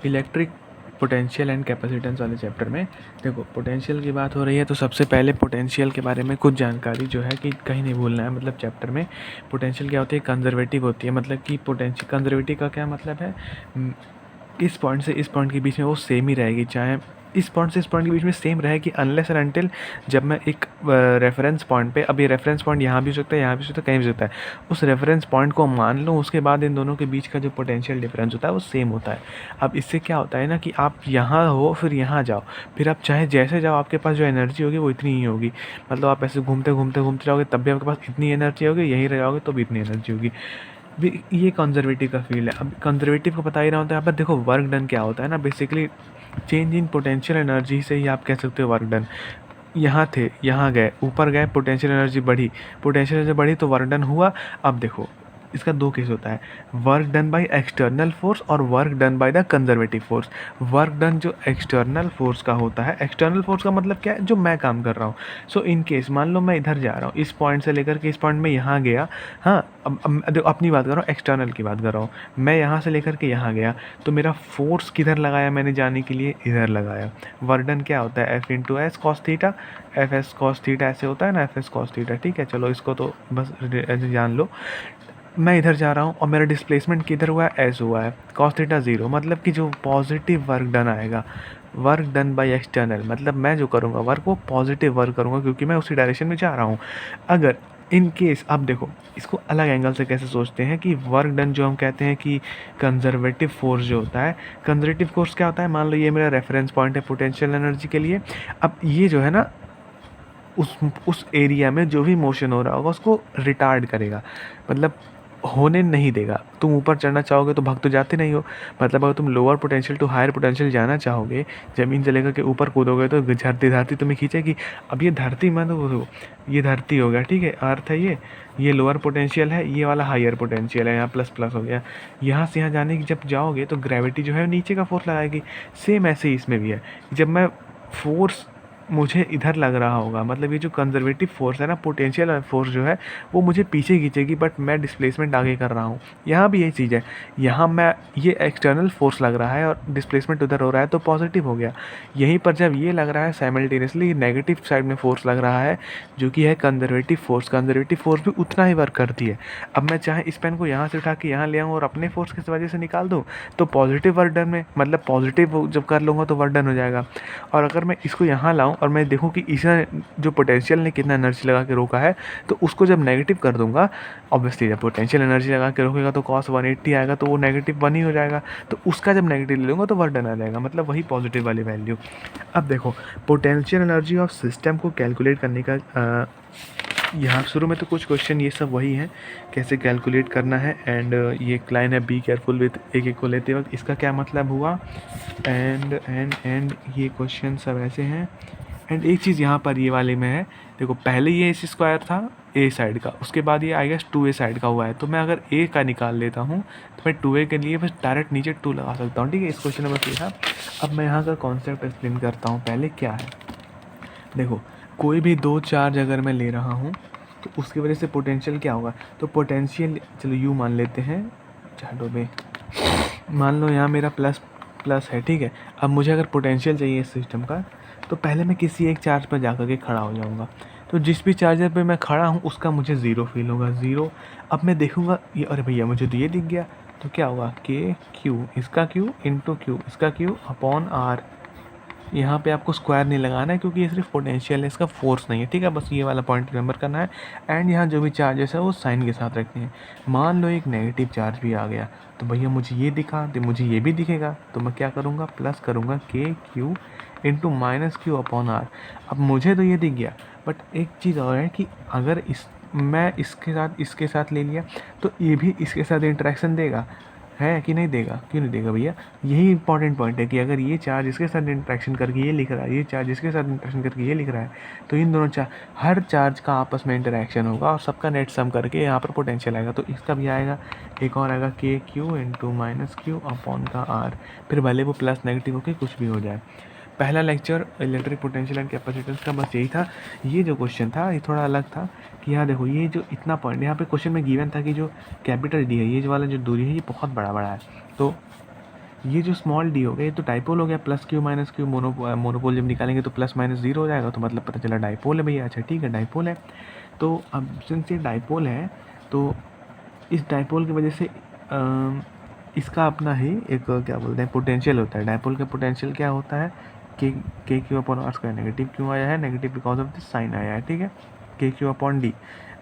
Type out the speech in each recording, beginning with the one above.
Electric potential and capacitance वाले chapter में देखो पोटेंशियल की बात हो रही है, तो सबसे पहले पोटेंशियल के बारे में कुछ जानकारी जो है कि कहीं नहीं भूलना है। मतलब चैप्टर में पोटेंशियल क्या होती है, कंजर्वेटिव होती है। मतलब कि पोटेंशियल कंजर्वेटिव का क्या मतलब है, इस पॉइंट से इस पॉइंट के बीच में वो सेम ही रहेगी, चाहे इस पॉइंट से इस पॉइंट के बीच में सेम रहेगी अनलेस एंड अनटिल जब मैं एक रेफरेंस पॉइंट पे, अब ये रेफरेंस पॉइंट यहाँ भी हो सकता है, यहाँ भी हो सकता है, कहीं भी हो सकता है, उस रेफरेंस पॉइंट को मान लो, उसके बाद इन दोनों के बीच का जो पोटेंशियल डिफरेंस होता है वो सेम होता है। अब इससे क्या होता है ना कि आप यहाँ हो फिर यहाँ जाओ, फिर आप चाहे जैसे जाओ आपके पास जो एनर्जी होगी वो इतनी ही होगी। मतलब आप ऐसे घूमते घूमते घूमते जाओगे तब भी आपके पास इतनी एनर्जी होगी, यहीं रह जाओगे तो भी इतनी एनर्जी होगी। ये कंजर्वेटिव का फील्ड है। अब कंजर्वेटिव को पता ही रहा होता है। यहाँ पर देखो वर्क डन क्या होता है ना, basically change in potential energy से ही आप कह सकते हो वर्क डन। यहाँ थे, यहाँ गए, ऊपर गए, पोटेंशियल एनर्जी बढ़ी, पोटेंशियल एनर्जी बढ़ी तो वर्क डन हुआ। अब देखो इसका दो केस होता है, work done by external force और work done by the conservative force. Work done जो एक्सटर्नल फोर्स का होता है, एक्सटर्नल फोर्स का मतलब क्या है, जो मैं काम कर रहा हूँ। सो इन केस मान लो मैं इधर जा रहा हूँ, इस पॉइंट से लेकर के इस पॉइंट में यहाँ गया। हाँ, अब देखो अपनी बात कर रहा हूँ, एक्सटर्नल की बात कर रहा हूँ। मैं यहाँ से लेकर के यहाँ गया तो मेरा फोर्स किधर लगाया मैंने जाने के लिए, इधर लगाया। वर्क डन क्या होता है, F into S cos theta, F S cos theta ऐसे होता है ना, एफ एस कॉस थीटा। ठीक है, चलो इसको तो बस ऐसे जान लो। मैं इधर जा रहा हूँ और मेरा डिस्प्लेसमेंट किधर हुआ है, एस हुआ है, कॉस थीटा 0। मतलब कि जो पॉजिटिव वर्क डन आएगा, वर्क डन बाय एक्सटर्नल, मतलब मैं जो करूँगा वर्क वो पॉजिटिव वर्क करूँगा क्योंकि मैं उसी डायरेक्शन में जा रहा हूँ। अगर इन केस, अब देखो इसको अलग एंगल से कैसे सोचते हैं कि वर्क डन जो हम कहते हैं कि कंजर्वेटिव फोर्स जो होता है, कंजर्वेटिव फोर्स क्या होता है, मान लो ये मेरा रेफरेंस पॉइंट है पोटेंशियल एनर्जी के लिए। अब ये जो है ना उस एरिया में जो भी मोशन हो रहा होगा उसको रिटार्ड करेगा, मतलब होने नहीं देगा। तुम ऊपर चढ़ना चाहोगे तो भाग तो जाते नहीं हो। मतलब अगर तुम lower potential to higher potential जाना चाहोगे, ज़मीन से लेकर के ऊपर कूदोगे तो धरती धरती तुम्हें खींचेगी। अब ये धरती में तो ये धरती हो गया, ठीक है, अर्थ है ये लोअर पोटेंशियल है, ये वाला हायर पोटेंशियल है, यहाँ प्लस प्लस हो गया। यहाँ से यहाँ जाने की जब जाओगे तो ग्रेविटी जो है नीचे का फोर्स लगाएगी। सेम ऐसे ही इसमें भी है, जब मैं फोर्स मुझे इधर लग रहा होगा, मतलब ये जो कंजर्वेटिव फोर्स है ना, पोटेंशियल फोर्स जो है वो मुझे पीछे खींचेगी, बट मैं डिस्प्लेसमेंट आगे कर रहा हूँ। यहाँ भी यही चीज़ है, यहाँ मैं ये एक्सटर्नल फोर्स लग रहा है और डिस्प्लेसमेंट उधर हो रहा है तो पॉजिटिव हो गया। यहीं पर जब ये लग रहा है साइमल्टेनियसली नेगेटिव साइड में फोर्स लग रहा है जो कि है कंजर्वेटिव फोर्स। कंजर्वेटिव फोर्स भी उतना ही वर्क करती है। अब मैं चाहे इस पेन को यहाँ से उठा के यहाँ ले आऊँ और अपने फोर्स की वजह से निकाल दूँ तो पॉजिटिव वर्क डन में, मतलब पॉजिटिव जब कर लूँगा तो वर्क डन हो जाएगा। और अगर मैं इसको यहाँ लाऊं और मैं देखूं कि इसने जो पोटेंशियल ने कितना एनर्जी लगा के रोका है, तो उसको जब नेगेटिव कर दूंगा, ऑब्वियसली जब पोटेंशियल एनर्जी लगा के रोकेगा तो कॉस 180 आएगा, तो वो नेगेटिव 1 ही हो जाएगा। तो उसका जब नेगेटिव ले लूँगा तो वर्क डन आ जाएगा, मतलब वही पॉजिटिव वाली वैल्यू। अब देखो पोटेंशियल एनर्जी ऑफ सिस्टम को कैलकुलेट करने का यहाँ शुरू में तो कुछ क्वेश्चन ये सब वही हैं, कैसे कैलकुलेट करना है। एंड ये एक लाइन है, बी केयरफुल विथ एक को लेते वक्त, इसका क्या मतलब हुआ। एंड ये क्वेश्चन सब ऐसे हैं। एंड एक चीज़ यहाँ पर ये वाले में है, देखो पहले ये एस स्क्वायर था ए साइड का, उसके बाद ये आई गेस 2a साइड का हुआ है। तो मैं अगर a का निकाल लेता हूँ तो मैं 2a के लिए बस डायरेक्ट नीचे 2 लगा सकता हूँ। ठीक है, इस क्वेश्चन में बस ये था। अब मैं यहाँ का कॉन्सेप्ट एक्सप्लेन करता हूँ। पहले क्या है, देखो कोई भी दो चार्ज अगर मैं ले रहा हूँ तो उसकी वजह से पोटेंशियल क्या होगा, तो पोटेंशियल चलो यू मान लेते हैं, चार्टों में मान लो यहाँ मेरा प्लस प्लस है। ठीक है, अब मुझे अगर पोटेंशियल चाहिए इस सिस्टम का तो पहले मैं किसी एक चार्ज पर जा कर के खड़ा हो जाऊँगा। तो जिस भी चार्जर पे मैं खड़ा हूँ उसका मुझे ज़ीरो फील होगा, ज़ीरो। अब मैं देखूँगा ये, अरे भैया मुझे तो ये दिख गया, तो क्या होगा, के क्यू, इसका क्यू इंटू क्यू, इसका क्यू अपॉन आर। यहाँ पे आपको स्क्वायर नहीं लगाना है क्योंकि ये सिर्फ पोटेंशियल है, इसका फोर्स नहीं है। ठीक है, बस ये वाला पॉइंट रिमेंबर करना है। एंड यहाँ जो भी चार्जेस है वो साइन के साथ रखने हैं। मान लो एक नेगेटिव चार्ज भी आ गया तो भैया मुझे ये दिखा तो मुझे ये भी दिखेगा, तो मैं क्या करूँगा, प्लस करूँगा K Q into minus Q upon R. अब मुझे तो ये दिख गया, बट एक चीज़ और है कि अगर मैं इसके साथ ले लिया तो ये भी इसके साथ इंटरेक्शन देगा, है कि नहीं देगा, क्यों नहीं देगा भैया। यही इंपॉर्टेंट पॉइंट है कि अगर ये चार्ज इसके साथ इंटरेक्शन करके ये लिख रहा है, ये चार्ज इसके साथ इंटरेक्शन करके ये लिख रहा है, तो इन दोनों हर चार्ज का आपस में इंटरेक्शन होगा और सबका नेट सम करके यहाँ पर पोटेंशियल आएगा। तो इसका भी आएगा, एक और आएगा के Q into minus Q upon का आर, फिर भले वो प्लस नेगेटिव होकर कुछ भी हो जाए। पहला lecture electric potential and capacitance का बस यही था। ये जो क्वेश्चन था ये थोड़ा अलग था कि यहाँ देखो ये जो इतना पॉइंट यहाँ पे क्वेश्चन में गिवन था कि जो कैपिटल डी है, ये जो वाला जो दूरी है ये बहुत बड़ा है। तो ये जो स्मॉल डी हो गया ये तो डाइपोल हो गया, plus Q minus Q monopole जब निकालेंगे तो प्लस माइनस जीरो हो जाएगा, तो मतलब पता चला डाइपोल है भैया। अच्छा ठीक है, डाइपोल है। तो अब सिंस ये डाइपोल है तो इस डाइपोल की वजह से इसका अपना ही एक क्या बोलते हैं पोटेंशियल होता है। डाइपोल का पोटेंशियल क्या होता है, K Q upon R square. Negative क्यों आया है, negative because of this sign आया है, ठीक है, के क्यू अपॉन डी।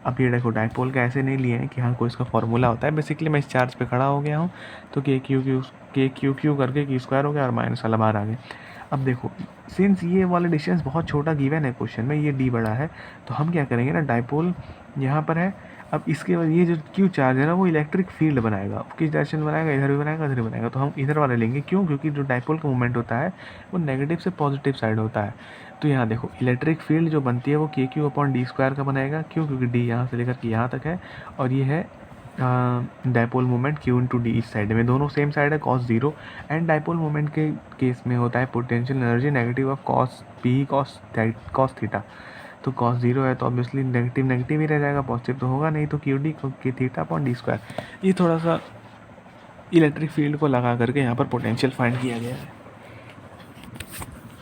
अब ये देखो डाइपोल का ऐसे नहीं लिए हैं कि हाँ कोई इसका फॉर्मूला होता है। बेसिकली मैं इस चार्ज पे खड़ा हो गया हूँ तो के क्यू क्यू करके क्यू स्क्वायर हो गया और माइनस वाला बाहर आ गया। अब देखो सिंस ये वाला डिस्टेंस बहुत छोटा गिवन है क्वेश्चन में, ये डी बड़ा है, तो हम क्या करेंगे ना, डाइपोल यहाँ पर है। अब इसके बाद ये जो क्यू चार्ज है ना वो इलेक्ट्रिक फील्ड बनाएगा। किस डायरेक्शन में बनाएगा, इधर भी बनाएगा इधर भी बनाएगा, तो हम इधर वाले लेंगे। क्यों, क्योंकि जो डाइपोल का मूवमेंट होता है वो नेगेटिव से पॉजिटिव साइड होता है। तो यहाँ देखो इलेक्ट्रिक फील्ड जो बनती है वो के क्यू अपॉन डी स्क्वायर का बनाएगा। क्यों, क्योंकि डी यहाँ से लेकर के यहाँ तक है और ये है dipole moment Q into D इस साइड में, दोनों सेम साइड है cos zero. And dipole moment के केस में होता है potential energy negative of cos P cos theta. तो कॉस जीरो है तो ऑब्वियसली नेगेटिव नेगेटिव ही रह जाएगा, पॉजिटिव तो होगा नहीं, तो क्यू डी के थीटा अपॉन डी स्क्वायर। ये थोड़ा सा इलेक्ट्रिक फील्ड को लगा करके यहाँ पर पोटेंशियल फाइंड किया गया है।